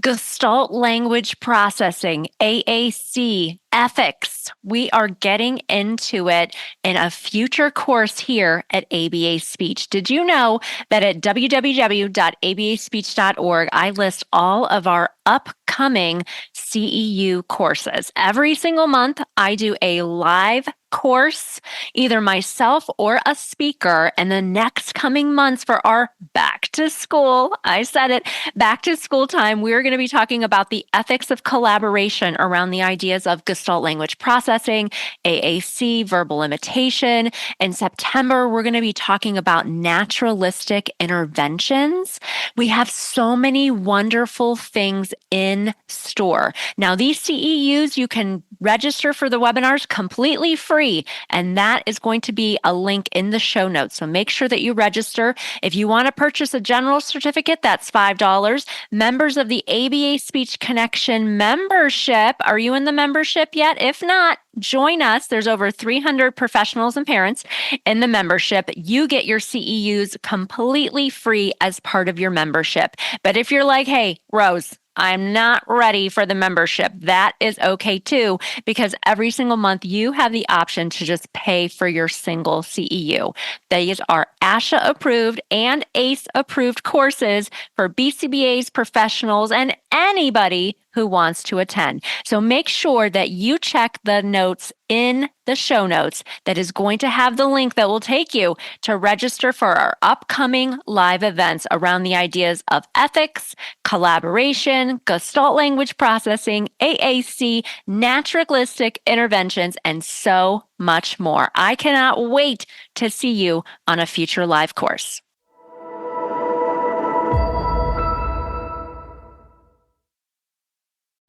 Gestalt language processing, AAC, ethics. We are getting into it in a future course here at ABA Speech. Did you know that at www.abaspeech.org, I list all of our upcoming CEU courses? Every single month, I do a live course, either myself or a speaker. And the next coming months for our back to school, I said it, back to school time, we're going to be talking about the ethics of collaboration around the ideas of Gestalt language processing, AAC, verbal imitation. In September, we're going to be talking about naturalistic interventions. We have so many wonderful things in store. Now, these CEUs, you can register for the webinars completely free, and that is going to be a link in the show notes. So make sure that you register. If you want to purchase a general certificate, that's $5. Members of the ABA Speech Connection membership, are you in the membership yet? If not, join us. There's over 300 professionals and parents in the membership. You get your CEUs completely free as part of your membership. But if you're like, hey, Rose, I'm not ready for the membership, that is okay too, because every single month you have the option to just pay for your single CEU. These are ASHA approved and ACE approved courses for BCBAs, professionals, and anybody who wants to attend. So make sure that you check the notes in the show notes that is going to have the link that will take you to register for our upcoming live events around the ideas of ethics, collaboration, Gestalt language processing, AAC, naturalistic interventions, and so much more. I cannot wait to see you on a future live course.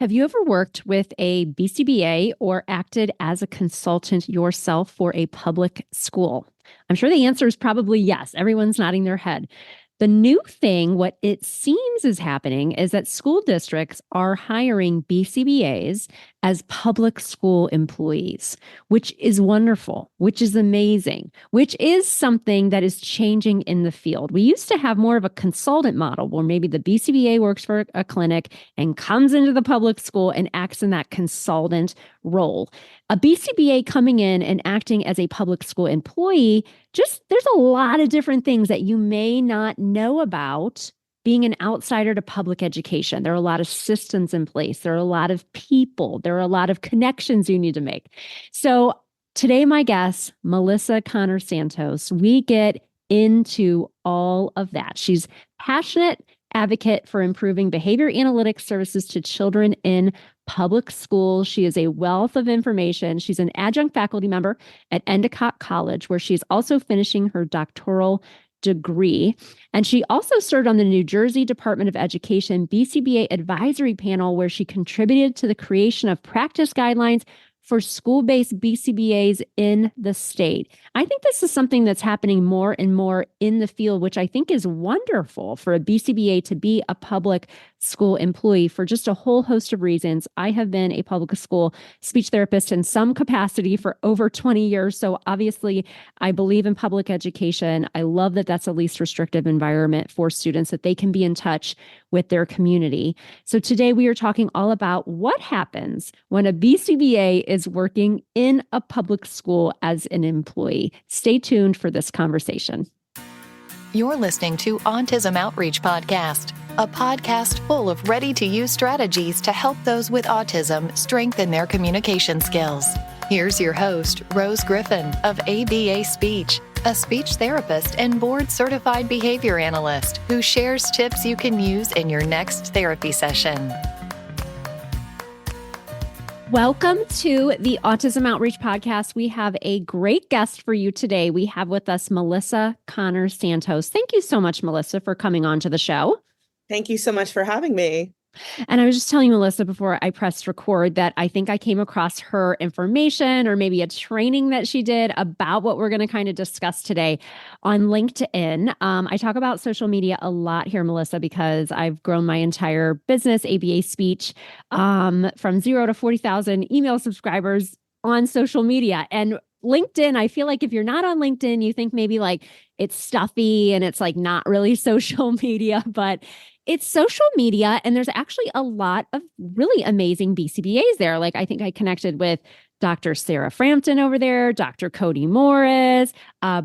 Have you ever worked with a BCBA or acted as a consultant yourself for a public school? I'm sure the answer is probably yes. Everyone's nodding their head. The new thing, what it seems is happening, is that school districts are hiring BCBAs as public school employees, which is wonderful, which is amazing, which is something that is changing in the field. We used to have more of a consultant model where maybe the BCBA works for a clinic and comes into the public school and acts in that consultant role. A BCBA coming in and acting as a public school employee, there's a lot of different things that you may not know about being an outsider to public education. There are a lot of systems in place. There are a lot of people. There are a lot of connections you need to make. So today, my guest, Melissa Connor-Santos, we get into all of that. She's passionate advocate for improving behavior analytics services to children in public schools. She is a wealth of information. She's an adjunct faculty member at Endicott College, where she's also finishing her doctoral degree. And she also served on the New Jersey Department of Education BCBA advisory panel, where she contributed to the creation of practice guidelines for school-based BCBAs in the state. I think this is something that's happening more and more in the field, which I think is wonderful for a BCBA to be a public school employee for just a whole host of reasons. I have been a public school speech therapist in some capacity for over 20 years. So obviously, I believe in public education. I love that that's a least restrictive environment for students, that they can be in touch with their community. So today we are talking all about what happens when a BCBA is working in a public school as an employee. Stay tuned for this conversation. You're listening to Autism Outreach Podcast, a podcast full of ready-to-use strategies to help those with autism strengthen their communication skills. Here's your host, Rose Griffin of ABA Speech, a speech therapist and board-certified behavior analyst who shares tips you can use in your next therapy session. Welcome to the Autism Outreach Podcast. We have a great guest for you today. We have with us Melissa Connor-Santos. Thank you so much, Melissa, for coming on to the show. Thank you so much for having me. And I was just telling Melissa before I pressed record that I think I came across her information or maybe a training that she did about what we're going to kind of discuss today on LinkedIn. I talk about social media a lot here, Melissa, because I've grown my entire business, ABA Speech, from 0 to 40,000 email subscribers on social media. And LinkedIn, I feel like if you're not on LinkedIn, you think maybe like it's stuffy and it's like not really social media, but it's social media, and there's actually a lot of really amazing BCBAs there. Like I think I connected with Dr. Sarah Frampton over there, Dr. Cody Morris,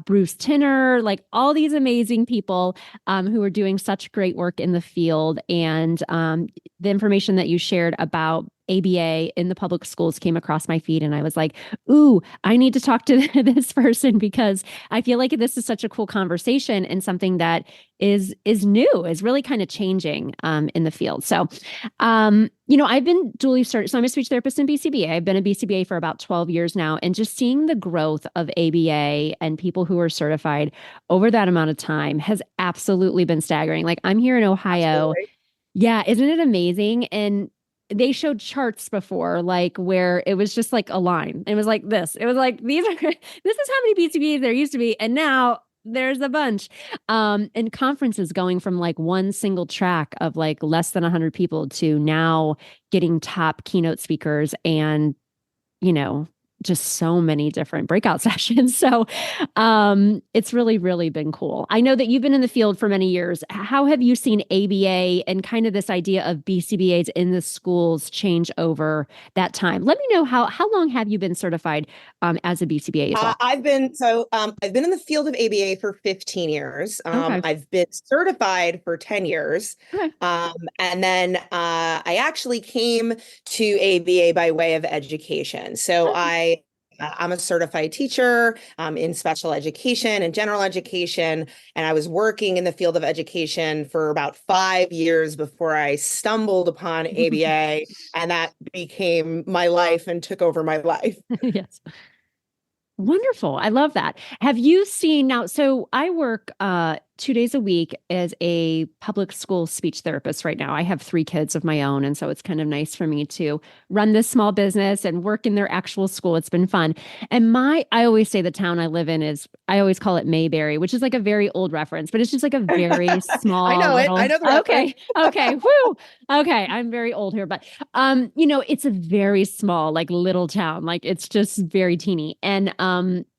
Bruce Tinner, like all these amazing people who are doing such great work in the field. And the information that you shared about ABA in the public schools came across my feed, and I was like, ooh, I need to talk to this person because I feel like this is such a cool conversation and something that is new, is really kind of changing in the field. So, I've been dually certified. So I'm a speech therapist in BCBA. I've been a BCBA for about 12 years now, and just seeing the growth of ABA and people who are certified over that amount of time has absolutely been staggering. Like I'm here in Ohio. Absolutely. Yeah, isn't it amazing? And they showed charts before, like where it was just like a line. It was like this. It was like these are this is how many BCBAs there used to be, and now there's a bunch. And conferences going from like one single track of like less than 100 people to now getting top keynote speakers and you know, just so many different breakout sessions. So it's really, really been cool. I know that you've been in the field for many years. How have you seen ABA and kind of this idea of BCBAs in the schools change over that time? Let me know how long have you been certified as a BCBA as well? I've been in the field of ABA for 15 years. Okay. I've been certified for 10 years. Okay. And then I actually came to ABA by way of education. I'm a certified teacher in special education and general education, and I was working in the field of education for about 5 years before I stumbled upon ABA, and that became my life and took over my life. Yes. Wonderful. I love that. Have you seen now? So I work 2 days a week as a public school speech therapist right now. I have 3 kids of my own. And so it's kind of nice for me to run this small business and work in their actual school. It's been fun. And I always say the town I live in I always call it Mayberry, which is like a very old reference, but it's just like a very I small know it. little. I know the reference. Okay. Okay. Whoo. Okay. I'm very old here, but it's a very small, like little town. Like it's just very teeny. And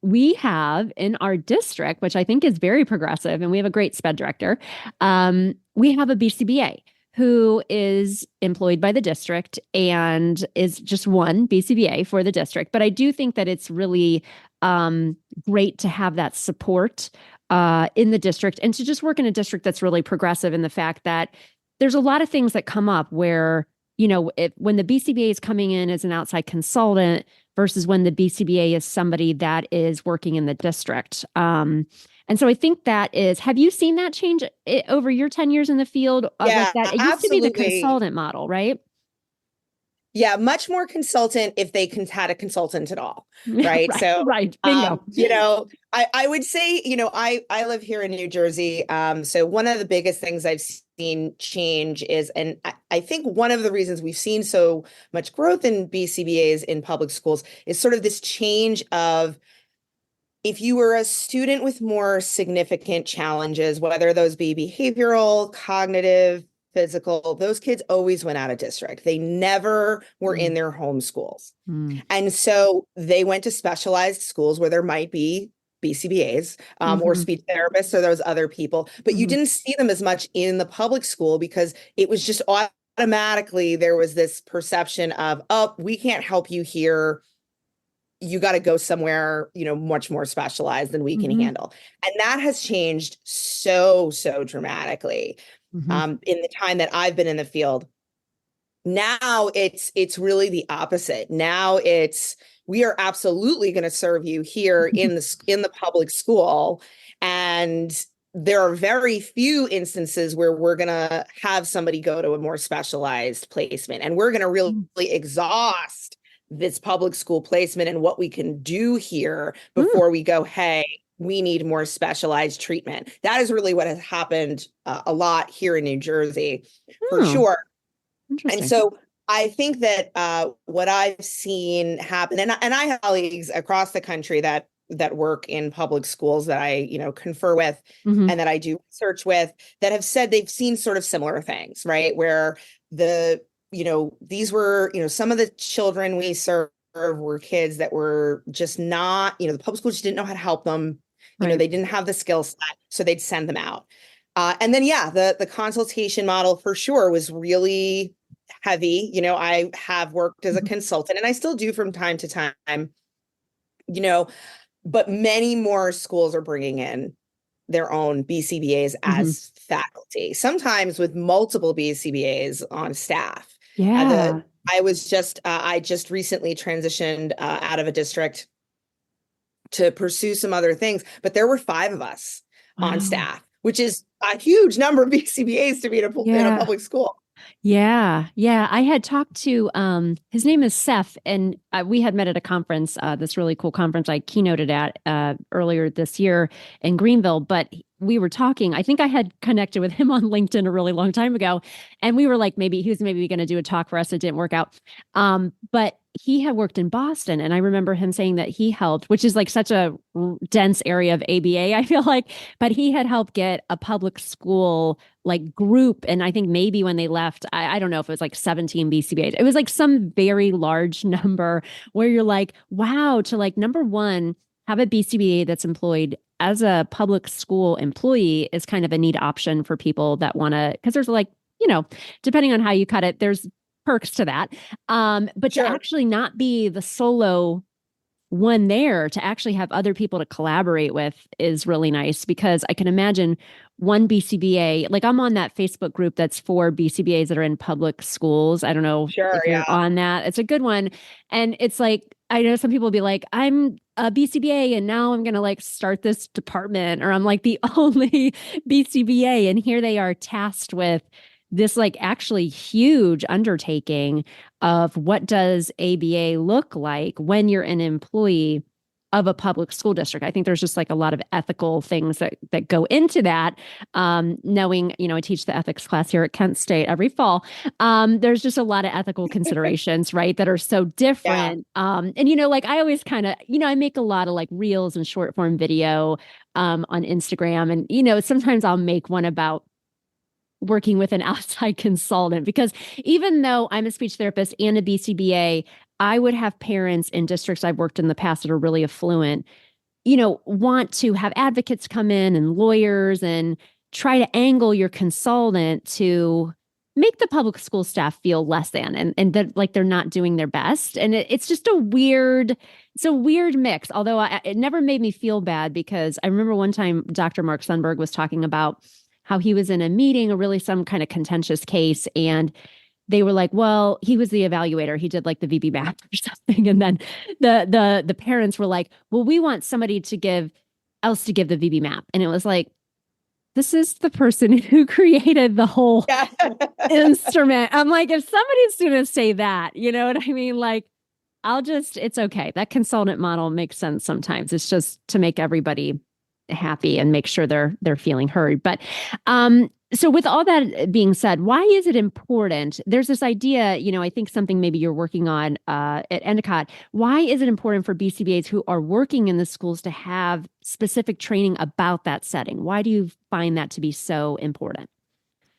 we have in our district, which I think is very progressive, and we have a great SPED director. We have a BCBA who is employed by the district and is just one BCBA for the district. But I do think that it's really great to have that support in the district and to just work in a district that's really progressive in the fact that there's a lot of things that come up where, when the BCBA is coming in as an outside consultant versus when the BCBA is somebody that is working in the district. And so I think have you seen that change over your 10 years in the field? Yeah, Like that, it used to be the absolutely. consultant model, right? Yeah, much more consultant if they had a consultant at all, right? Right, So, right. Bingo. I would say, I live here in New Jersey. So one of the biggest things I've seen change is, and I think one of the reasons we've seen so much growth in BCBAs in public schools is sort of this change of, if you were a student with more significant challenges, whether those be behavioral, cognitive, physical, those kids always went out of district. They never were in their home schools. Mm. And so they went to specialized schools where there might be BCBAs or Mhm. speech therapists or those other people, but you Mhm. didn't see them as much in the public school because it was just automatically there was this perception of, oh, we can't help you here. You got to go somewhere, much more specialized than we can Mhm. handle. And that has changed so dramatically Mhm. in the time that I've been in the field. Now it's really the opposite. Now we are absolutely going to serve you here in the public school, and there are very few instances where we're going to have somebody go to a more specialized placement, and we're going to really exhaust this public school placement and what we can do here Mm. before we go, hey, we need more specialized treatment. That is really what has happened a lot here in New Jersey, for Oh, sure. And interesting. so I think that what I've seen happen, and I have colleagues across the country that work in public schools that I, confer with Mhm. and that I do research with, that have said they've seen sort of similar things, right? Where these were, some of the children we serve were kids that were just not, the public school just didn't know how to help them. Right. They didn't have the skill set, so they'd send them out. And then, yeah, the consultation model for sure was really heavy. I have worked as a consultant and I still do from time to time, you know, but many more schools are bringing in their own BCBAs Mhm. as faculty, sometimes with multiple BCBAs on staff. The Yeah. I just recently transitioned out of a district to pursue some other things, but there were 5 of us on Wow. staff, which is a huge number of BCBAs to be in a Yeah. public school. Yeah, yeah. I had talked to his name is Seth, and we had met at a conference, this really cool conference I keynoted at earlier this year in Greenville. But we were talking. I think I had connected with him on LinkedIn a really long time ago, and we were like, maybe he was maybe going to do a talk for us. It didn't work out. But he had worked in Boston, and I remember him saying that he helped, which is like such a dense area of ABA, I feel like, but he had helped get a public school like group. And I think maybe when they left, I don't know if it was like 17 BCBAs. It was like some very large number where you're like, wow, to like number one, have a BCBA that's employed as a public school employee is kind of a neat option for people that want to, because there's like, depending on how you cut it, there's perks to that. But to Sure. actually not be the solo one there, to actually have other people to collaborate with is really nice, because I can imagine one BCBA, like I'm on that Facebook group that's for BCBAs that are in public schools. I don't know Sure. if you're Yeah. on that. It's a good one. And it's like, I know some people will be like, I'm a BCBA and now I'm going to like start this department, or I'm like the only BCBA. And here they are tasked with this like actually huge undertaking of what does ABA look like when you're an employee of a public school district. I think there's just like a lot of ethical things that go into that. Knowing, I teach the ethics class here at Kent State every fall. There's just a lot of ethical considerations, right, that are so Yeah. different. And like I always kind of, I make a lot of like reels and short form video on Instagram, and sometimes I'll make one about working with an outside consultant, because even though I'm a speech therapist and a BCBA, I would have parents in districts I've worked in the past that are really affluent, want to have advocates come in and lawyers and try to angle your consultant to make the public school staff feel less than, and that like they're not doing their best. And it's just it's a weird mix. Although it never made me feel bad, because I remember one time Dr. Mark Sundberg was talking about how he was in a meeting, or really some kind of contentious case, and they were like, well, he was the evaluator. He did like the VB math or something. And then the parents were like, well, we want somebody to give the VB map. And it was like, this is the person who created the whole Yeah. instrument. I'm like, if somebody's going to say that, you know what I mean? Like, it's okay. That consultant model makes sense sometimes. It's just to make everybody happy and make sure they're feeling heard. But so with all that being said, why is it important? There's this idea, I think something maybe you're working on at Endicott. Why is it important for BCBAs who are working in the schools to have specific training about that setting? Why do you find that to be so important?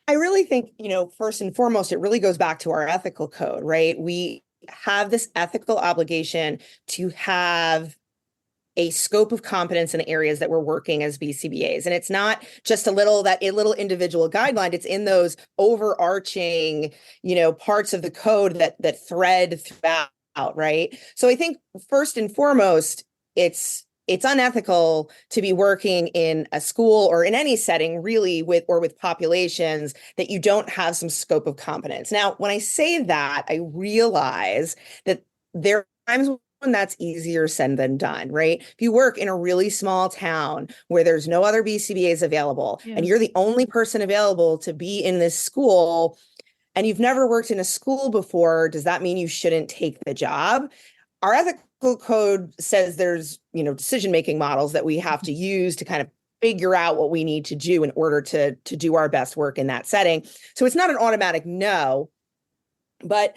I really think, first and foremost, it really goes back to our ethical code, right? We have this ethical obligation to have a scope of competence in areas that we're working as BCBAs. And it's not just a little individual guideline. It's in those overarching, parts of the code that thread throughout, right? So I think first and foremost, it's unethical to be working in a school or in any setting really with populations that you don't have some scope of competence. Now, when I say that, I realize that there are times when that's easier said than done, right? If you work in a really small town where there's no other BCBAs available, Yeah. and you're the only person available to be in this school, and you've never worked in a school before, does that mean you shouldn't take the job? Our ethical code says there's, decision-making models that we have to use to kind of figure out what we need to do in order to do our best work in that setting. So it's not an automatic no, but,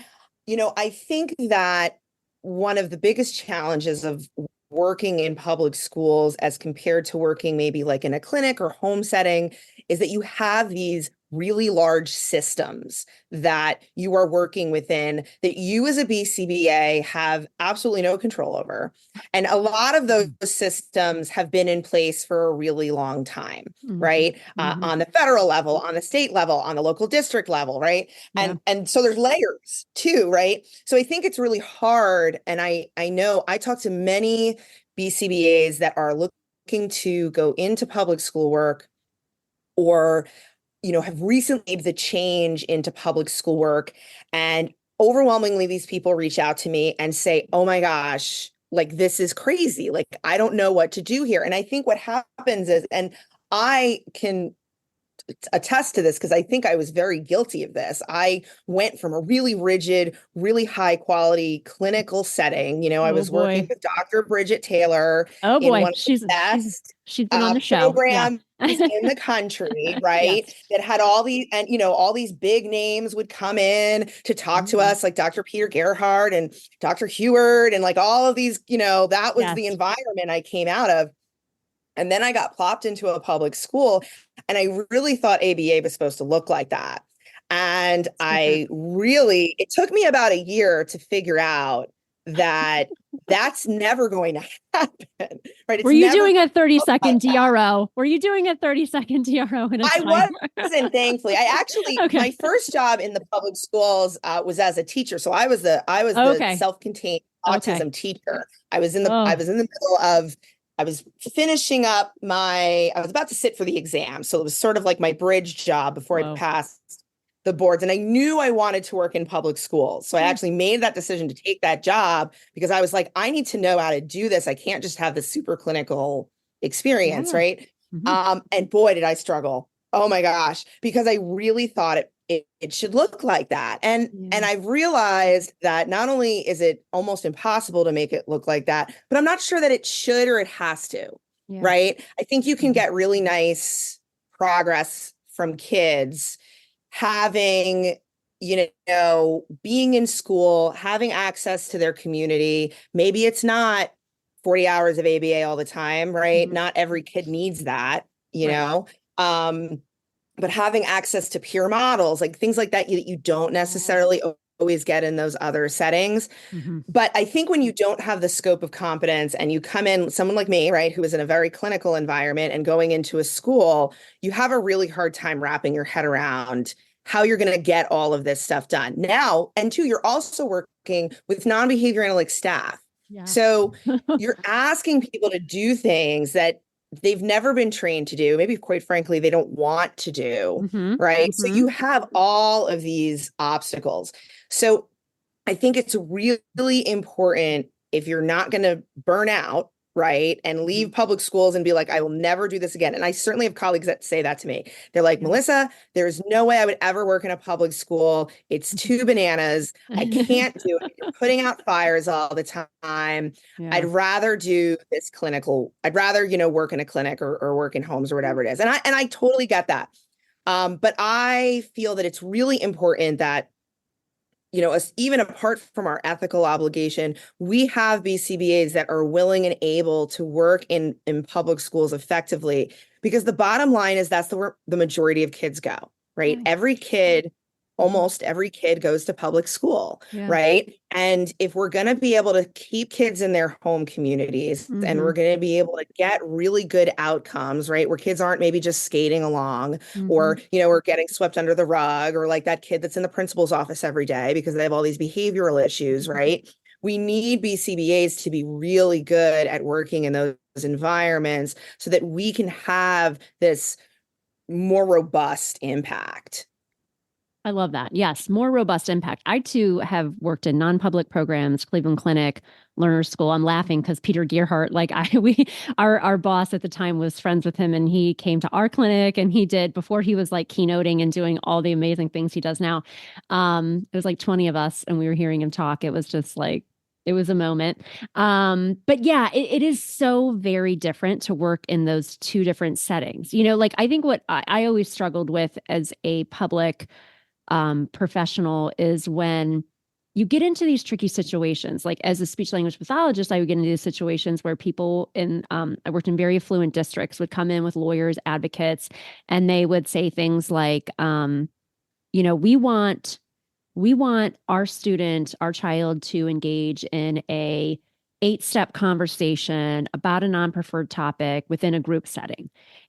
I think that one of the biggest challenges of working in public schools as compared to working maybe like in a clinic or home setting is that you have these really large systems that you are working within that you as a BCBA have absolutely no control over. And a lot of those systems have been in place for a really long time, right? On the federal level, on the state level, on the local district level, right? And so there's layers too, right? So I think it's really hard. And I know I talk to many BCBAs that are looking to go into public school work or have recently made the change into public school work. And overwhelmingly, these people reach out to me and say, oh my gosh, like this is crazy. Like, I don't know what to do here. And I think what happens is, and I can attest to this because I think I was very guilty of this. I went from a really rigid, really high quality clinical setting. I was working with Dr. Bridget Taylor Oh in boy, one of the best she's been on the show. Programs in the country, right? Yes. That had all these, and all these big names would come in to talk to us, like Dr. Peter Gerhardt and Dr. Heward, and like all of these, that was the environment I came out of. And then I got plopped into a public school, and I really thought ABA was supposed to look like that. And it took me about a year to figure out that that's never going to happen, right? Were you doing a 30-second DRO? Were you doing a 30-second DRO in a time? I wasn't, thankfully. I actually, my first job in the public schools was as a teacher. So I was the self-contained autism teacher. I was in the middle of, I was finishing up I was about to sit for the exam. So it was sort of like my bridge job before I passed the boards. And I knew I wanted to work in public schools. So I actually made that decision to take that job because I was like, I need to know how to do this. I can't just have the super clinical experience, right? And boy, did I struggle. Oh my gosh, because I really thought it should look like that. And I've realized that not only is it almost impossible to make it look like that, but I'm not sure that it should or it has to, right? I think you can get really nice progress from kids having, being in school, having access to their community. Maybe it's not 40 hours of ABA all the time, right? Not every kid needs that, but having access to peer models, like things like that, you don't necessarily always get in those other settings. But I think when you don't have the scope of competence and you come in, someone like me, right, who is in a very clinical environment and going into a school, you have a really hard time wrapping your head around how you're going to get all of this stuff done. Now, and two, you're also working with non-behavior analytic staff. So you're asking people to do things that they've never been trained to do. Maybe, quite frankly, they don't want to do, right? So you have all of these obstacles. So I think it's really important, if you're not going to burn out, right, and leave public schools and be like, I will never do this again. And I certainly have colleagues that say that to me. They're like, Melissa, there's no way I would ever work in a public school. It's too bananas. I can't do it. You're putting out fires all the time. I'd rather do this clinical. I'd rather, work in a clinic or work in homes or whatever it is. And I totally get that. But I feel that it's really important that, even apart from our ethical obligation, we have BCBAs that are willing and able to work in public schools effectively, because the bottom line is that's where the majority of kids go, right? Almost every kid goes to public school, right? And if we're going to be able to keep kids in their home communities and we're going to be able to get really good outcomes, right? Where kids aren't maybe just skating along or, or getting swept under the rug, or like that kid that's in the principal's office every day because they have all these behavioral issues, right? We need BCBAs to be really good at working in those environments so that we can have this more robust impact. I love that. Yes, more robust impact. I too have worked in non-public programs, Cleveland Clinic, Learner's School. I'm laughing because Peter Gerhardt, our boss at the time was friends with him, and he came to our clinic, and he did, before he was like keynoting and doing all the amazing things he does now. It was like 20 of us, and we were hearing him talk. It was just like, it was a moment. But yeah, it is so very different to work in those two different settings. I think what I always struggled with as a public professional is when you get into these tricky situations. Like as a speech language pathologist, I would get into these situations where people I worked in very affluent districts, would come in with lawyers, advocates, and they would say things like, we want our child to engage in a 8-step conversation about a non-preferred topic within a group setting.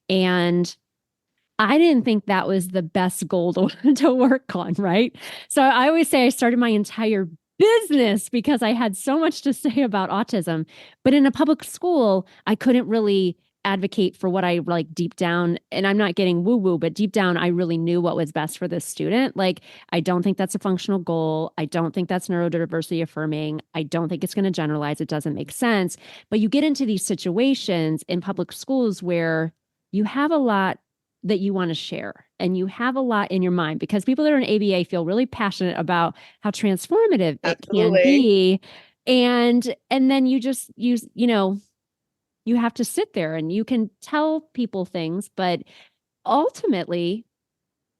And I didn't think that was the best goal to work on, right? So I always say I started my entire business because I had so much to say about autism. But in a public school, I couldn't really advocate for what I like deep down. And I'm not getting woo woo, but deep down, I really knew what was best for this student. Like, I don't think that's a functional goal. I don't think that's neurodiversity affirming. I don't think it's going to generalize. It doesn't make sense. But you get into these situations in public schools where you have a lot that you want to share and you have a lot in your mind, because people that are in ABA feel really passionate about how transformative it can Absolutely. be. And then you just you have to sit there and you can tell people things, but ultimately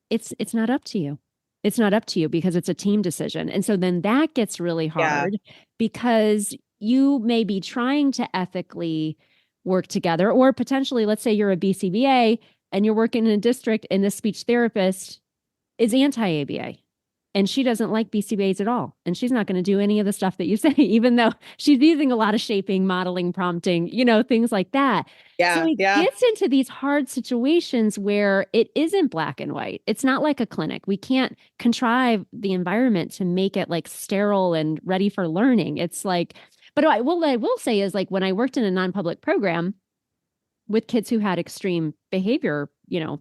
it's not up to you. It's not up to you because it's a team decision. And so then that gets really Yeah. hard because you may be trying to ethically work together, or potentially, let's say you're a BCBA and you're working in a district and the speech therapist is anti-ABA and she doesn't like BCBAs at all. And she's not going to do any of the stuff that you say, even though she's using a lot of shaping, modeling, prompting, things like that. So Yeah. it Yeah. gets into these hard situations where it isn't black and white. It's not like a clinic. We can't contrive the environment to make it like sterile and ready for learning. It's like, but what I will say is, like, when I worked in a non-public program with kids who had extreme behavior,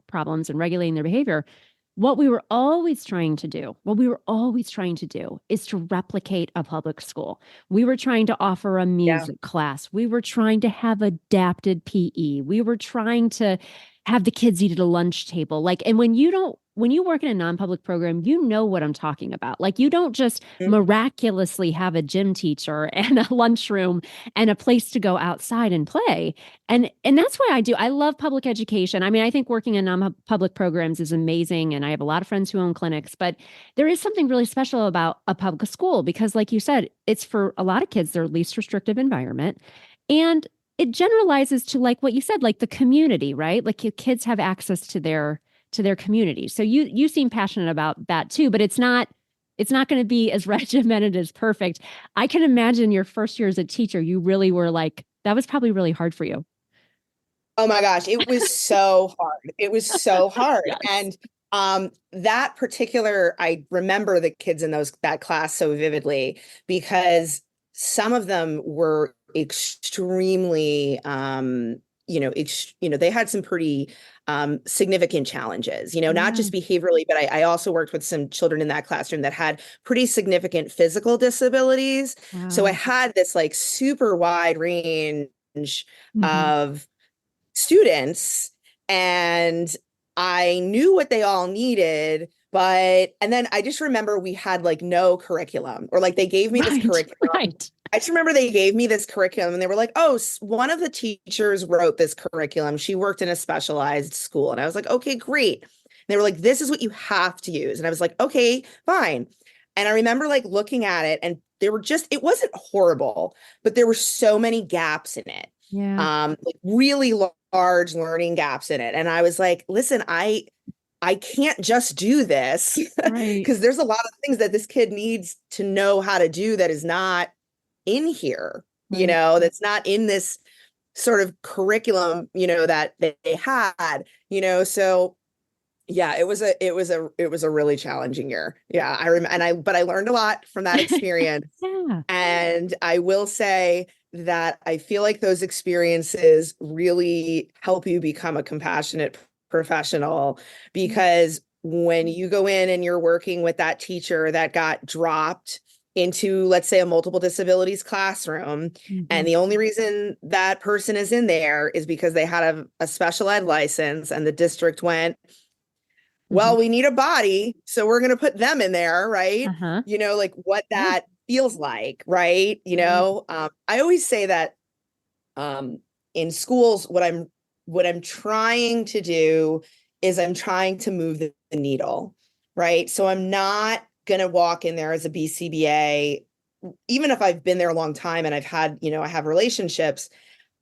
problems and regulating their behavior, what we were always trying to do is to replicate a public school. We were trying to offer a Yeah. music class. We were trying to have adapted PE. We were trying to have the kids eat at a lunch table. Like, and when you work in a non-public program, you know what I'm talking about. Like, you don't just Mhm. miraculously have a gym teacher and a lunchroom and a place to go outside and play. And that's why I love public education. I mean, I think working in non-public programs is amazing, and I have a lot of friends who own clinics, but there is something really special about a public school because, like you said, it's for a lot of kids their least restrictive environment. And it generalizes to, like what you said, like the community, right? Like, your kids have access to their community. So you seem passionate about that too, but it's not going to be as regimented as perfect. I can imagine your first year as a teacher, you really were like, that was probably really hard for you. Oh my gosh, it was so hard. It was so hard. Yes. And that particular, I remember the kids in that class so vividly because some of them were extremely they had some pretty significant challenges, not Yeah. just behaviorally, but I also worked with some children in that classroom that had pretty significant physical disabilities. So I Wow. had this like super wide range Hmm. of students, and I knew what they all needed, and then I just remember we had like no curriculum, or like they gave me this Right. curriculum. Right. I just remember they gave me this curriculum and they were like, oh, one of the teachers wrote this curriculum. She worked in a specialized school. And I was like, okay, great. And they were like, this is what you have to use. And I was like, okay, fine. And I remember like looking at it, and it wasn't horrible, but there were so many gaps in it. Yeah. Like really large learning gaps in it. And I was like, listen, I can't just do this Right. because there's a lot of things that this kid needs to know how to do that is not in here, Right. that's not in this sort of curriculum, that they had, so yeah, it was a really challenging year. Yeah, I remember, but I learned a lot from that experience. Yeah. And I will say that I feel like those experiences really help you become a compassionate professional, because when you go in and you're working with that teacher that got dropped into, let's say, a multiple disabilities classroom, Hmm. and the only reason that person is in there is because they had a special ed license, and the district went, Hmm. well, we need a body, so we're going to put them in there, right? Uh-huh. Like what Yeah. that feels like, right? Right. I always say that um, in schools, what I'm trying to do is I'm trying to move the needle, right? So I'm not going to walk in there as a BCBA, even if I've been there a long time and I've had, I have relationships,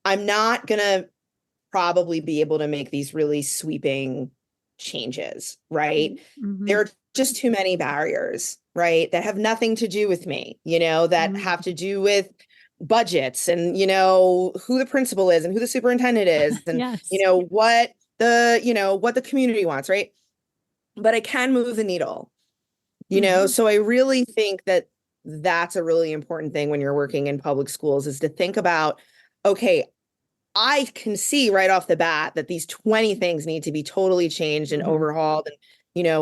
I'm not going to probably be able to make these really sweeping changes, right? Mm-hmm. There are just too many barriers, right? That have nothing to do with me, that have to do with budgets and, who the principal is and who the superintendent is and, Yes. what the community wants, right? But I can move the needle, so I really think that that's a really important thing when you're working in public schools is to think about, okay, I can see right off the bat that these 20 things need to be totally changed and overhauled. And,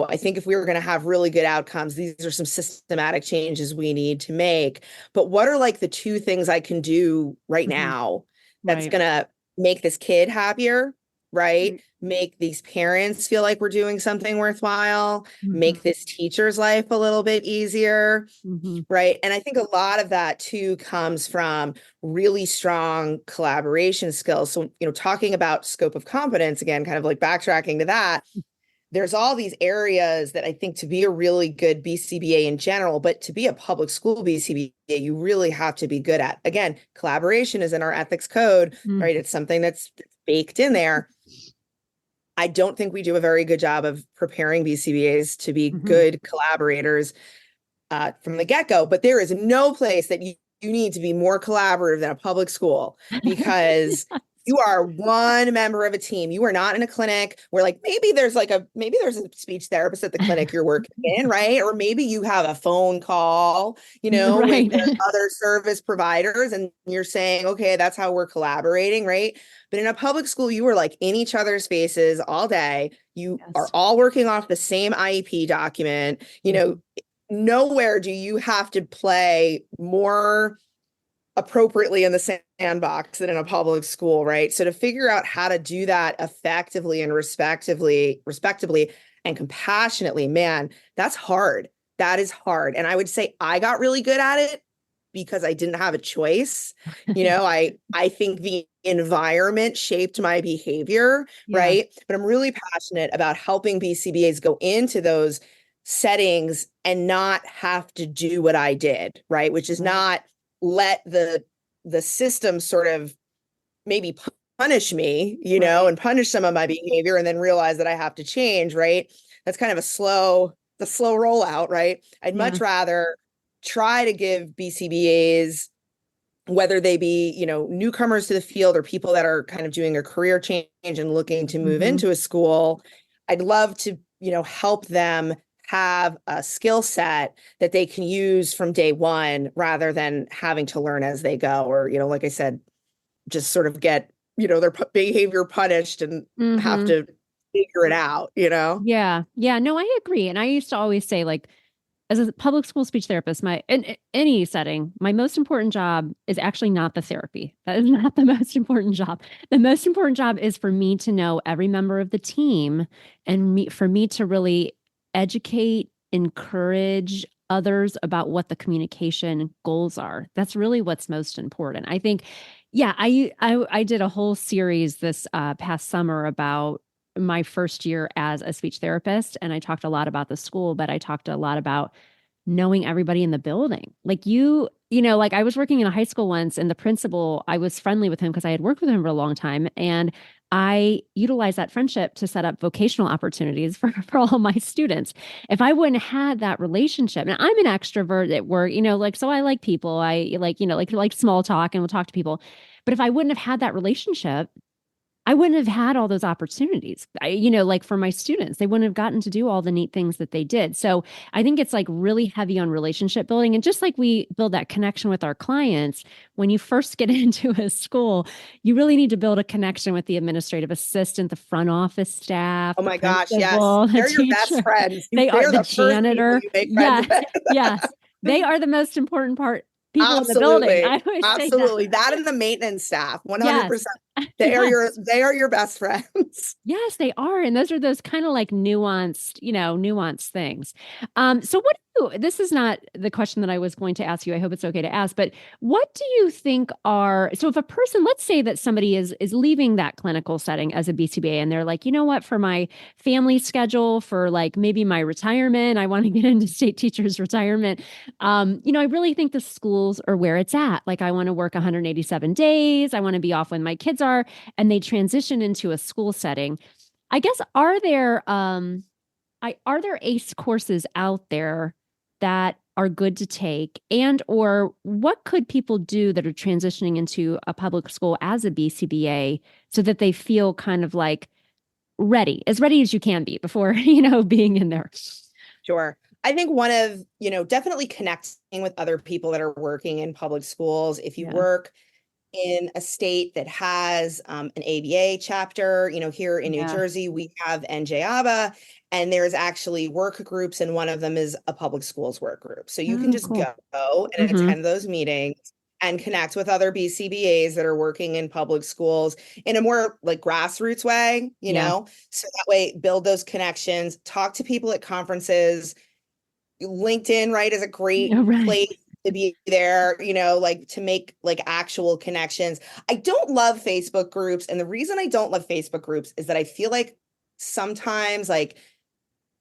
I think if we were going to have really good outcomes, these are some systematic changes we need to make. But what are like the two things I can do right now that's going to make this kid happier, right? Make these parents feel like we're doing something worthwhile, make this teacher's life a little bit easier, right? And I think a lot of that too comes from really strong collaboration skills. So, talking about scope of competence, again, kind of like backtracking to that, there's all these areas that I think to be a really good BCBA in general, but to be a public school BCBA, you really have to be good at. Again, collaboration is in our ethics code, right? It's something that's baked in there. I don't think we do a very good job of preparing BCBAs to be good collaborators from the get-go, but there is no place that you need to be more collaborative than a public school because you are one member of a team. You are not in a clinic where like maybe there's a speech therapist at the clinic you're working in, right? Or maybe you have a phone call, with the other service providers and you're saying, okay, that's how we're collaborating, right? But in a public school, you are like in each other's faces all day. You are all working off the same IEP document, nowhere do you have to play more appropriately in the sandbox than in a public school, right? So to figure out how to do that effectively and respectively and compassionately, man, that's hard. That is hard. And I would say I got really good at it because I didn't have a choice. I think the environment shaped my behavior, right? But I'm really passionate about helping BCBAs go into those settings and not have to do what I did, right? Which is not let the system sort of maybe punish me, and punish some of my behavior and then realize that I have to change, right? That's kind of the slow rollout, right? I'd much rather try to give BCBAs, whether they be, newcomers to the field or people that are kind of doing a career change and looking to move into a school. I'd love to, help them have a skill set that they can use from day one rather than having to learn as they go or, like I said, just sort of get, their behavior punished and have to figure it out, Yeah. Yeah. No, I agree. And I used to always say, like, as a public school speech therapist, in any setting, my most important job is actually not the therapy. That is not the most important job. The most important job is for me to know every member of the team and for me to really educate, encourage others about what the communication goals are. That's really what's most important. I think, I did a whole series this past summer about my first year as a speech therapist. And I talked a lot about the school, but I talked a lot about knowing everybody in the building. Like like I was working in a high school once and the principal, I was friendly with him because I had worked with him for a long time. And I utilized that friendship to set up vocational opportunities for all my students. If I wouldn't have had that relationship, and I'm an extrovert at work, so I like people. I like small talk and we'll talk to people. But if I wouldn't have had that relationship, I wouldn't have had all those opportunities. For my students, they wouldn't have gotten to do all the neat things that they did. So I think it's like really heavy on relationship building. And just like we build that connection with our clients, when you first get into a school, you really need to build a connection with the administrative assistant, the front office staff. Oh my gosh, yes. They're your best friends. They are the janitor. Yes, yes. They are the most important part. People in the building. I always say that and the maintenance staff, 100%. Yes. They are your best friends. Yes, they are. And those are those kind of like nuanced, nuanced things. So this is not the question that I was going to ask you. I hope it's okay to ask, but what do you think so if a person, let's say that somebody is leaving that clinical setting as a BCBA and they're like, you know what, for my family schedule, for like maybe my retirement, I want to get into state teachers retirement. I really think the schools are where it's at. Like I want to work 187 days. I want to be off when my kids are, and they transition into a school setting. I guess are there ACE courses out there that are good to take, and or what could people do that are transitioning into a public school as a BCBA so that they feel kind of like as ready as you can be before, being in there? Sure. I think one of, definitely connecting with other people that are working in public schools. If you Yeah. work in a state that has an ABA chapter, here in New Yeah. Jersey, we have NJABA, and there's actually work groups, and one of them is a public schools work group. So you can Oh, just cool. go and Mm-hmm. attend those meetings and connect with other BCBAs that are working in public schools in a more like grassroots way, Yeah. so that way build those connections, talk to people at conferences. LinkedIn, right, is a great Yeah, right. place to be there, like to make like actual connections. I don't love Facebook groups. And the reason I don't love Facebook groups is that I feel like sometimes, like,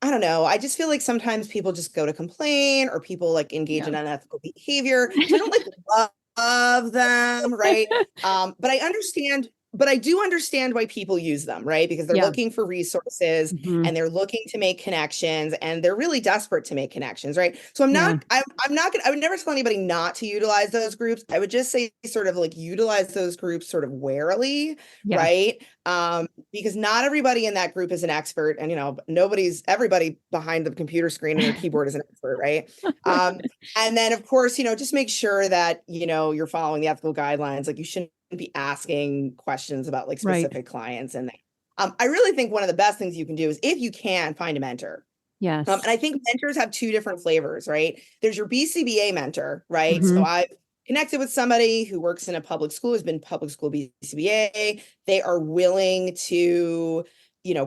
I don't know, I just feel like sometimes people just go to complain or people like engage Yeah. in unethical behavior. So I don't like love them, right? But I do understand why people use them, right? Because they're Yeah. looking for resources Mm-hmm. and they're looking to make connections and they're really desperate to make connections, right? So Yeah. I'm not gonna, I would never tell anybody not to utilize those groups. I would just say sort of like utilize those groups sort of warily, Yeah. right? Because not everybody in that group is an expert, and everybody behind the computer screen and their keyboard is an expert, right? And then of course, just make sure that you're following the ethical guidelines. Like you shouldn't be asking questions about like Right. specific clients. And I really think one of the best things you can do is, if you can, find a mentor. Yes. And I think mentors have two different flavors, right? There's your BCBA mentor, right? So Mm-hmm. I've connected with somebody who works in a public school, has been public school BCBA. They are willing to,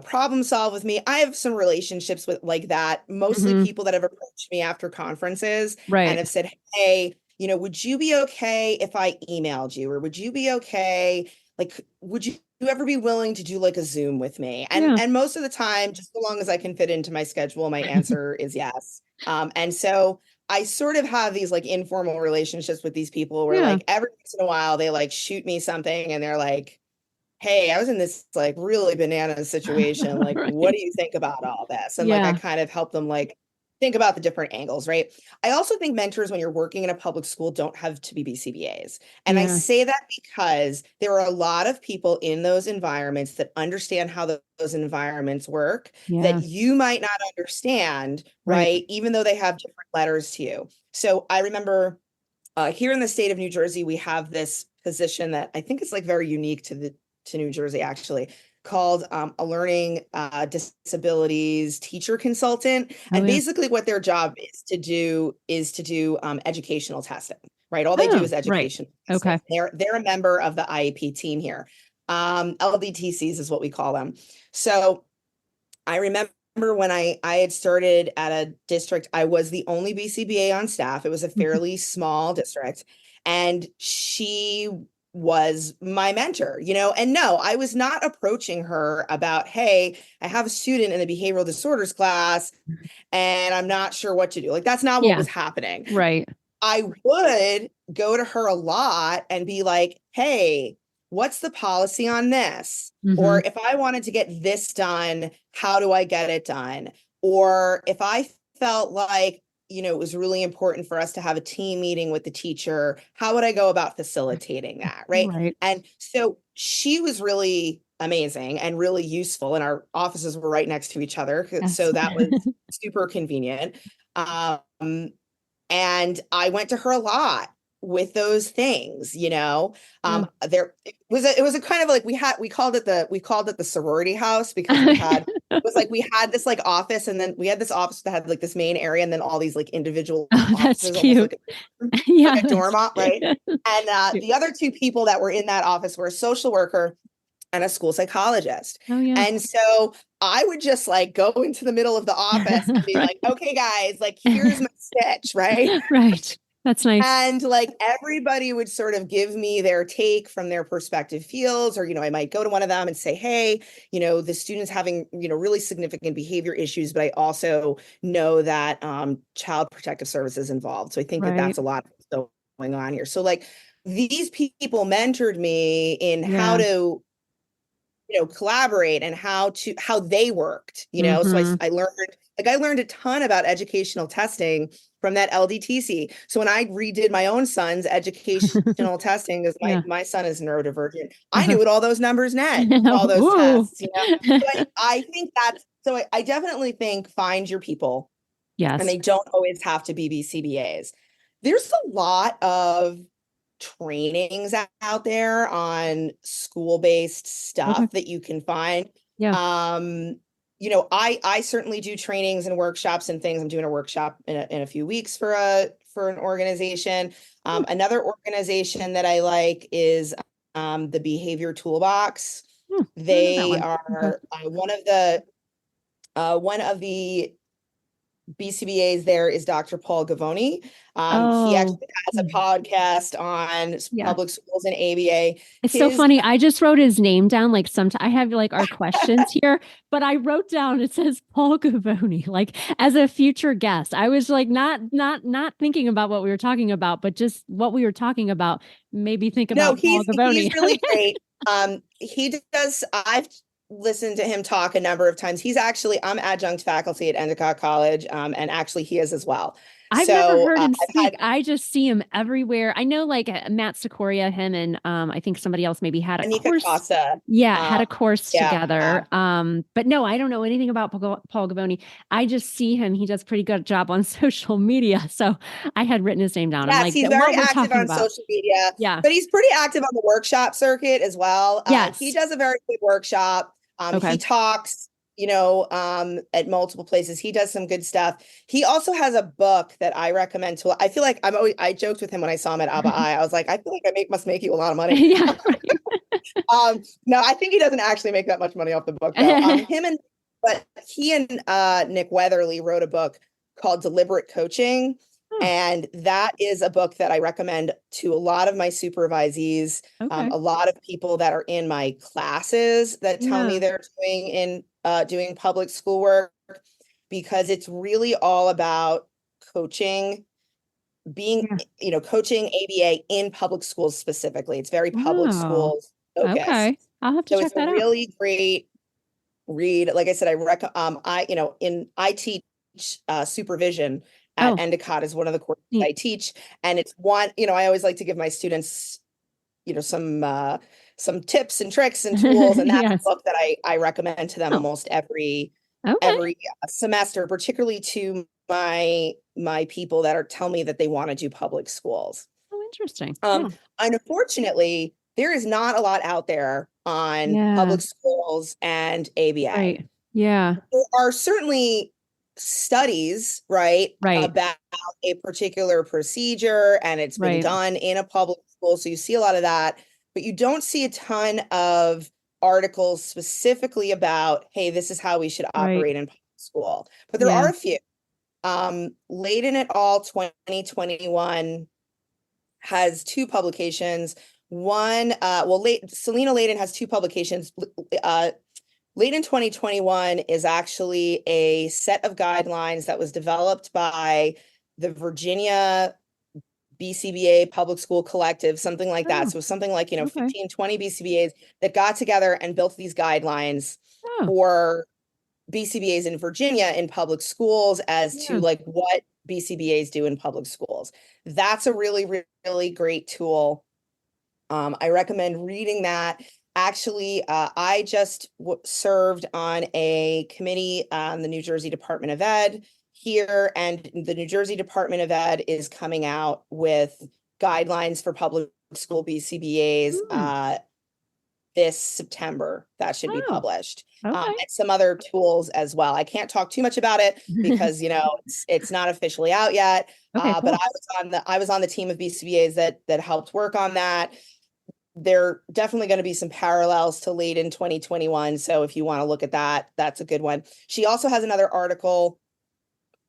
problem solve with me. I have some relationships with like that, mostly Mm-hmm. people that have approached me after conferences and Right. have said, hey, would you be okay if I emailed you? Or would you be okay? Like, would you ever be willing to do like a Zoom with me? Yeah. And most of the time, just so long as I can fit into my schedule, my answer is yes. And so I sort of have these like informal relationships with these people where Yeah. like every once in a while they like shoot me something and they're like, hey, I was in this like really banana situation. Like, what Right. do you think about all this? And like, I Yeah. kind of help them like think about the different angles, right? I also think mentors, when you're working in a public school, don't have to be BCBAs. And I Yeah. say that because there are a lot of people in those environments that understand how those environments work that Yeah. you might not understand, Right. right? Even though they have different letters to you. So I remember here in the state of New Jersey, we have this position that I think is like very unique to New Jersey, actually, called a learning disabilities teacher consultant. Oh, And yeah. basically, what their job is to do educational testing. Right, all they do Oh, is right. education testing. Okay. They're a member of the IEP team here. LDTCs is what we call them. So I remember when I had started at a district, I was the only BCBA on staff. It was a fairly small district, and she was my mentor, and no, I was not approaching her about, hey, I have a student in the behavioral disorders class and I'm not sure what to do. Like, that's not what Yeah. was happening. Right. I would go to her a lot and be like, hey, what's the policy on this? Mm-hmm. Or if I wanted to get this done, how do I get it done? Or if I felt like, it was really important for us to have a team meeting with the teacher, how would I go about facilitating that? Right. Right. And so she was really amazing and really useful. And our offices were right next to each other. Yes. So that was super convenient. And I went to her a lot with those things, Yeah. it was a kind of like we called it the sorority house because it was like we had this like office, and then we had this office that had like this main area, and then all these like individual Oh, that's offices, almost cute. like Yeah, a that's dorm, right? cute. And Cute. the other two people that were in that office were a social worker and a school psychologist. Oh, yeah. And so I would just like go into the middle of the office and be like, Right. okay, guys, like here's my stitch, right? Right. That's nice. And like everybody would sort of give me their take from their perspective fields, or, I might go to one of them and say, hey, the student's having, really significant behavior issues, but I also know that child protective services involved. So I think that Right. that's a lot going on here. So like these people mentored me in how Yeah. to collaborate and how they worked, so Mm-hmm. I learned a ton about educational testing from that LDTC. So when I redid my own son's educational testing, because Yeah. my son is neurodivergent, I Uh-huh. knew what all those numbers meant, all those Ooh. tests, so I think I definitely think find your people, and Yes. they don't always have to be BCBAs. There's a lot of trainings out there on school-based Okay. stuff that you can find. Yeah. I certainly do trainings and workshops and things. I'm doing a workshop in a few weeks for an organization. Hmm. Another organization that I like is the Behavior Toolbox. Hmm. I know that They one. Okay. are one of the BCBAs there is Dr. Paul Gavoni. He Oh, actually has a yeah. podcast on Yeah. public schools and ABA. It's so His funny. I just wrote his name down. Like sometimes I have like our questions here, but I wrote down it says Paul Gavoni, like as a future guest. I was like not thinking about what we were talking about, but just what we were talking about made me think No, about Paul he's Gavoni. really great. He does. I've listened to him talk a number of times. I'm adjunct faculty at Endicott College, and actually he is as well. I've never So heard him I've had speak. I just see him everywhere. I know like Matt Sikoria, him and I think somebody else maybe had a Anika course. Costa. Yeah, had Um, a course yeah, together. But no, I don't know anything about Paul Gavoni. I just see him. He does a pretty good job on social media. So I had written his name down. I'm yes, like, he's very what we're active talking on about. social media, Yeah. but he's pretty active on the workshop circuit as well. He Yes. does a very good workshop. He Okay. talks, at multiple places. He does some good stuff. He also has a book that I recommend to. I feel like I joked with him when I saw him at ABA. I was like, I feel like must make you a lot of money. Yeah. Right. No, I think he doesn't actually make that much money off the book though. But he and Nick Weatherly wrote a book called Deliberate Coaching. Oh, And that is a book that I recommend to a lot of my supervisees, okay. a lot of people that are in my classes that tell me Yeah. they're doing public school work, because it's really all about coaching, Yeah. coaching ABA in public schools specifically. It's very public Wow. schools focused. Okay. I'll have to So check it's a that out. really great read. Like I said, I teach supervision at Oh, Endicott is one of the courses neat. I teach. And it's one, I always like to give my students, some tips and tricks and tools. And that's a Yes. book that I recommend to them Oh, almost every okay. every semester, particularly to my people that tell me that they want to do public schools. Oh, interesting. Um, Yeah. Unfortunately, there is not a lot out there on Yeah. public schools and ABA. Right. Yeah. There are certainly studies, right, Right. about a particular procedure, and it's been Right. done in a public school. So you see a lot of that, but you don't see a ton of articles specifically about, hey, this is how we should Right. operate in public school. But there are Yeah. a few. Layden et al. 2021 has two publications. One, Selena Layden has two publications. Layden 2021 is actually a set of guidelines that was developed by the Virginia BCBA Public School Collective, something like that. Oh, So something like, okay. 15, 20 BCBAs that got together and built these guidelines Oh, for BCBAs in Virginia in public schools as to yeah. like what BCBAs do in public schools. That's a really, really great tool. I recommend reading that. Actually, I just served on a committee on the New Jersey Department of Ed here, and the New Jersey Department of Ed is coming out with guidelines for public school BCBAs this September. That should be Oh, published. okay. And some other tools as well. I can't talk too much about it because it's not officially out yet. Okay, But cool. I was on the team of BCBAs that helped work on that. There are definitely going to be some parallels to late in 2021. So if you want to look at that, that's a good one. She also has another article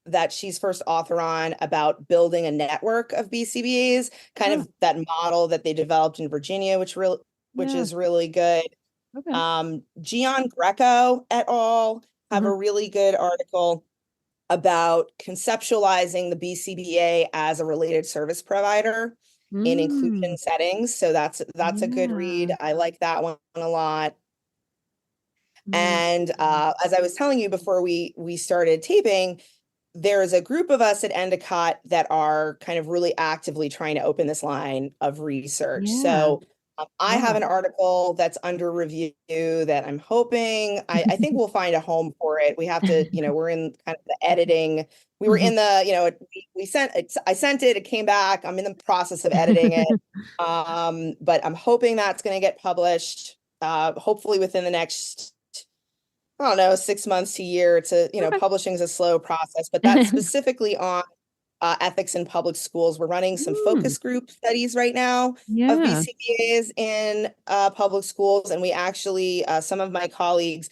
that she's first author on about building a network of BCBAs, kind Oh, of that model that they developed in Virginia, which yeah. is really good. Okay. Gian Greco et al. Have Mhm. a really good article about conceptualizing the BCBA as a related service provider in Mm, inclusion settings. So that's a good read. yeah. I like that one a lot. Mm, And as I was telling you before we started taping, there's a group of us at Endicott that are kind of really actively trying to open this line of research. yeah. So I Love have it. an article that's under review that I'm hoping I think we'll find a home for it. We have to, we're in kind of the editing. We were Mhm. in the, we sent it, I sent it, it came back. I'm in the process of editing it. But I'm hoping that's going to get published, hopefully within the next I don't know, 6 months to a year. Okay. Publishing is a slow process, but that's specifically on ethics in public schools. We're running some Mm, focus group studies right now of yeah. BCBAs in public schools. And we actually, some of my colleagues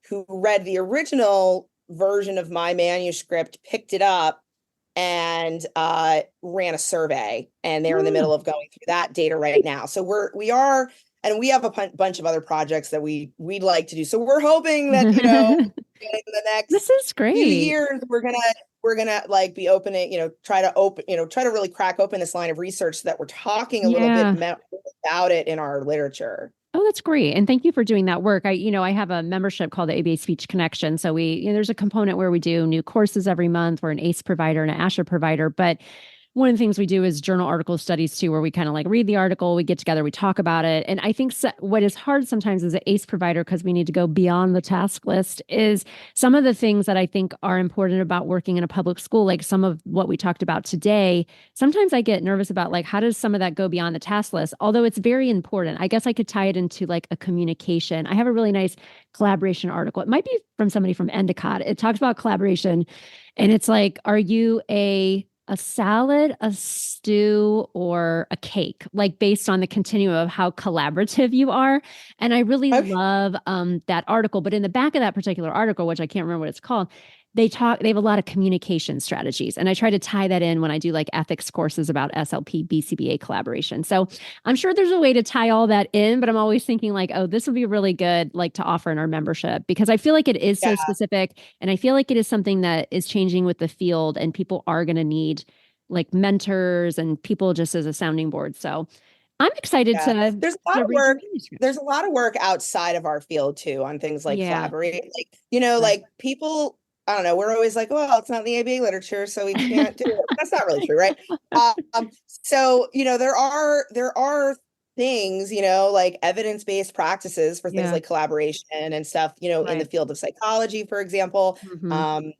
who read the original version of my manuscript picked it up and ran a survey, and they're in the Mm. middle of going through that data right now. So we are, and we have a bunch of other projects that we'd like to do. So we're hoping that in the This next is few great. years we're gonna like be opening, try to open, try to really crack open this line of research so that we're talking a little bit Yeah. about it in our literature. Oh, that's great. And thank you for doing that work. I have a membership called the ABA Speech Connection. So there's a component where we do new courses every month. We're an ACE provider and an ASHA provider, but one of the things we do is journal article studies too, where we kind of like read the article, we get together, we talk about it. And I think what is hard sometimes as an ACE provider, because we need to go beyond the task list, is some of the things that I think are important about working in a public school, like some of what we talked about today. Sometimes I get nervous about like, how does some of that go beyond the task list? Although it's very important. I guess I could tie it into like a communication. I have a really nice collaboration article. It might be from somebody from Endicott. It talks about collaboration. And it's like, are you a salad, a stew, or a cake, like based on the continuum of how collaborative you are. And I really Okay. love that article. But in the back of that particular article, which I can't remember what it's called, they have a lot of communication strategies. And I try to tie that in when I do like ethics courses about SLP, BCBA collaboration. So I'm sure there's a way to tie all that in, but I'm always thinking like, oh, this would be really good like to offer in our membership because I feel like it is so Yeah. specific and I feel like it is something that is changing with the field and people are going to need like mentors and people just as a sounding board. So I'm excited Yeah. to There's a lot of read your work. manuscript. There's a lot of work outside of our field too on things like Yeah. collaborate. Like, Right. like people, I don't know, we're always like, well, it's not in the ABA literature, so we can't do it. That's not really true, right? So, there are things, like evidence-based practices for things Yeah. like collaboration and stuff, in the Right. field of psychology, for example. Hmm. Um,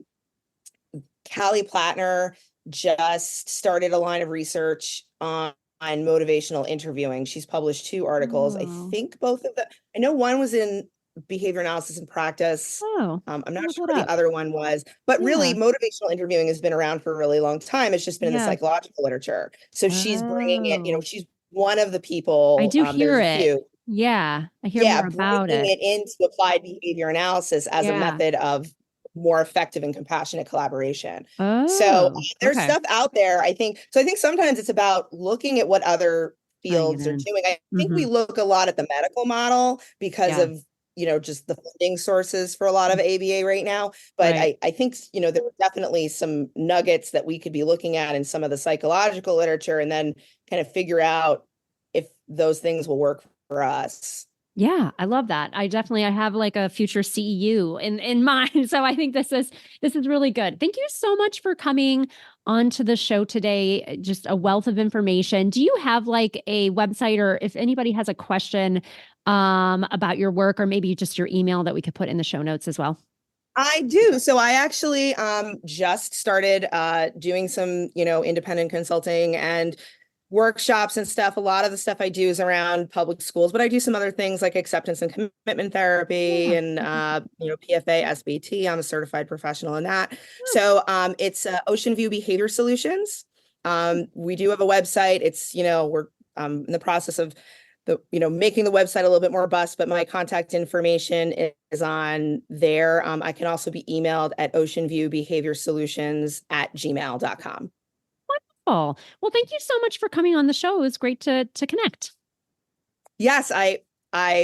Callie Plattner just started a line of research on motivational interviewing. She's published two articles. I Oh. think both of them, I know one was in behavior analysis and practice. Oh. I'm not Look sure that what the up. other one was, but really Yeah. motivational interviewing has been around for a really long time. It's just been in the Yeah. psychological literature. So she's bringing it, Oh. she's one of the I people, do there's hear a it. few, Yeah. I hear yeah, more bringing about it. it into applied behavior analysis as a Yeah. method of more effective and compassionate collaboration. So Oh. there's Okay. stuff out there, I think. So I think sometimes it's about looking at what other Tying it fields are in. doing. I think Hmm. we look a lot at the medical model because Yeah. of, just the funding sources for a lot of ABA right now. But Right. I think, there are definitely some nuggets that we could be looking at in some of the psychological literature and then kind of figure out if those things will work for us. Yeah, I love that. I have like a future CEU in mind. So I think this is really good. Thank you so much for coming onto the show today. Just a wealth of information. Do you have like a website or if anybody has a question about your work or maybe just your email that we could put in the show notes as well? I do. So I actually just started doing some, independent consulting and workshops and stuff. A lot of the stuff I do is around public schools, but I do some other things like acceptance and commitment therapy and PFA, SBT. I'm a certified professional in that. So it's Oceanview Behavior Solutions. We do have a website. It's, we're in the process of making the website a little bit more robust, but my contact information is on there. I can also be emailed at oceanviewbehaviorsolutions@gmail.com. Wonderful. Well, thank you so much for coming on the show. It was great to connect. Yes, I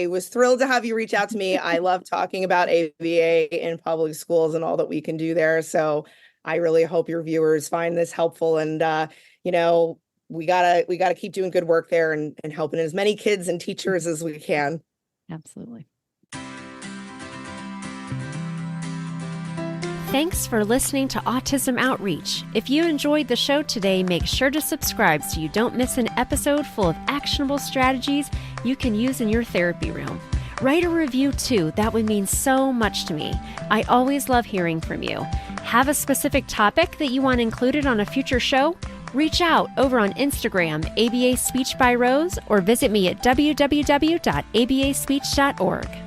was thrilled to have you reach out to me. I love talking about ABA in public schools and all that we can do there. So I really hope your viewers find this helpful. And we gotta keep doing good work there and helping as many kids and teachers as we can. Absolutely. Thanks for listening to Autism Outreach. If you enjoyed the show today, make sure to subscribe so you don't miss an episode full of actionable strategies you can use in your therapy room. Write a review too. That would mean so much to me. I always love hearing from you. Have a specific topic that you want included on a future show? Reach out over on Instagram, ABA Speech by Rose, or visit me at www.abaspeech.org.